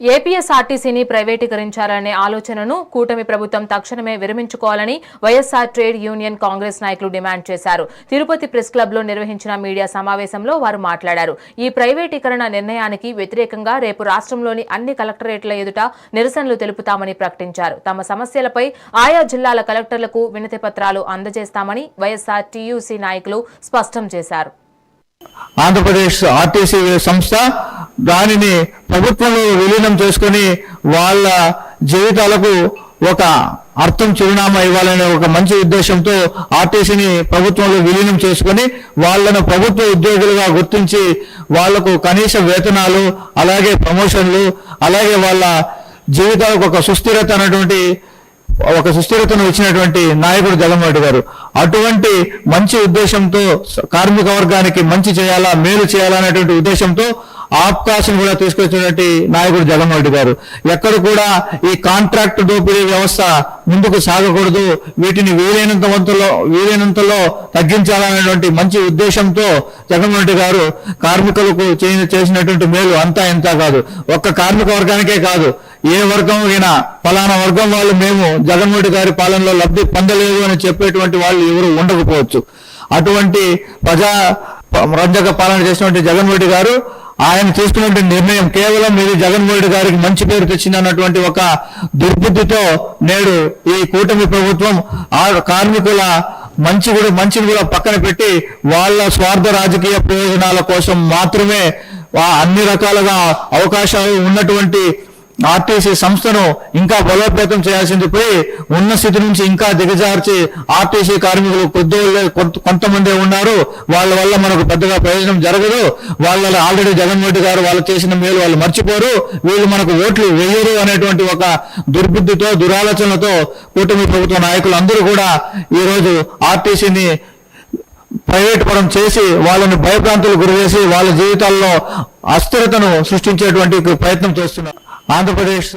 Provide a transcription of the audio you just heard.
ఏపీఎస్ఆర్టీసీని ప్రైవేటీకరించాలనే ఆలోచనను కూటమి ప్రభుత్వం తక్షణమే విరమించుకోవాలని వైఎస్ఆర్ ట్రేడ్ యూనియన్ కాంగ్రెస్ నాయకులు డిమాండ్ చేశారు. తిరుపతి ప్రెస్ క్లబ్లో నిర్వహించిన మీడియా సమావేశంలో వారు మాట్లాడారు. ఈ ప్రైవేటీకరణ నిర్ణయానికి వ్యతిరేకంగా రేపు రాష్ట్రంలోని అన్ని కలెక్టరేట్ల ఎదుట నిరసనలు తెలుపుతామని ప్రకటించారు. తమ సమస్యలపై ఆయా జిల్లాల కలెక్టర్లకు వినతి పత్రాలు అందజేస్తామని వైఎస్ఆర్ టీయూసీ నాయకులు స్పష్టం చేశారు. ఆంధ్రప్రదేశ్ ఆర్టీసీ సంస్థ దానిని ప్రభుత్వంలో విలీనం చేసుకుని వాళ్ళ జీవితాలకు ఒక అర్థం చిరునామా ఇవ్వాలనే ఒక మంచి ఉద్దేశంతో ఆర్టీసీని ప్రభుత్వంలో విలీనం చేసుకుని వాళ్ళను ప్రభుత్వ ఉద్యోగులుగా గుర్తించి వాళ్లకు కనీస వేతనాలు, అలాగే ప్రమోషన్లు, అలాగే వాళ్ళ జీవితాలకు ఒక సుస్థిరతను ఇచ్చినటువంటి నాయకుడు జగన్మోహన్ రెడ్డి గారు. అటువంటి మంచి ఉద్దేశంతో కార్మిక వర్గానికి మంచి చేయాలా, మేలు చేయాలనేటువంటి ఉద్దేశంతో అవకాశం కూడా తీసుకొచ్చినటువంటి నాయకుడు జగన్మోహన్ రెడ్డి గారు. ఎక్కడ కూడా ఈ కాంట్రాక్ట్ దోపిడీ వ్యవస్థ ముందుకు సాగకూడదు, వీటిని వీలైనంతలో తగ్గించాలనేటువంటి మంచి ఉద్దేశంతో జగన్మోహన్ రెడ్డి గారు కార్మికులకు చేసినటువంటి మేలు అంతా ఇంత కాదు. ఒక్క కార్మిక వర్గానికే కాదు, ఏ వర్గం అయినా ఫలానా వర్గం వాళ్ళు మేము జగన్మోహన్ రెడ్డి గారి పాలనలో లబ్ధి పొందలేదు అని చెప్పేటువంటి వాళ్ళు ఎవరు ఉండకపోవచ్చు. అటువంటి ప్రజా రంజక పాలన చేసినటువంటి జగన్మోహన్ రెడ్డి గారు ఆయన తీసుకున్న నిర్ణయం కేవలం ఇది జగన్మోహన్ రెడ్డి గారికి మంచి పేరు తెచ్చిందన్నటువంటి ఒక దుర్బుద్ధితో నేడు ఈ కూటమి ప్రభుత్వం కార్మికుల మంచిని కూడా పక్కన పెట్టి వాళ్ళ స్వార్థ రాజకీయ ప్రయోజనాల కోసం మాత్రమే అన్ని రకాలుగా అవకాశాలు ఉన్నటువంటి ఆర్టీసీ సంస్థను ఇంకా బలోపేతం చేయాల్సింది పోయి ఉన్న స్థితి నుంచి ఇంకా దిగజార్చి ఆర్టీసీ కార్మికులు కొంతమంది ఉన్నారు. వాళ్ళ వల్ల మనకు పెద్దగా ప్రయోజనం జరగదు. వాళ్ళ ఆల్రెడీ జగన్మోహన్ రెడ్డి గారు వాళ్ళు చేసిన మేలు వాళ్ళు మర్చిపోరు, వీళ్ళు మనకు ఓట్లు వేయరు అనేటువంటి ఒక దుర్బుద్ధితో, దురాలోచనలతో కూటమి ప్రభుత్వ నాయకులు అందరూ కూడా ఈరోజు ఆర్టీసీని ప్రైవేట్ పరం చేసి వాళ్ళని భయప్రాంతాలకు గురిచేసి వాళ్ళ జీవితాల్లో అస్థిరతను సృష్టించేటువంటి ప్రయత్నం చేస్తున్నారు. ఆంధ్రప్రదేశ్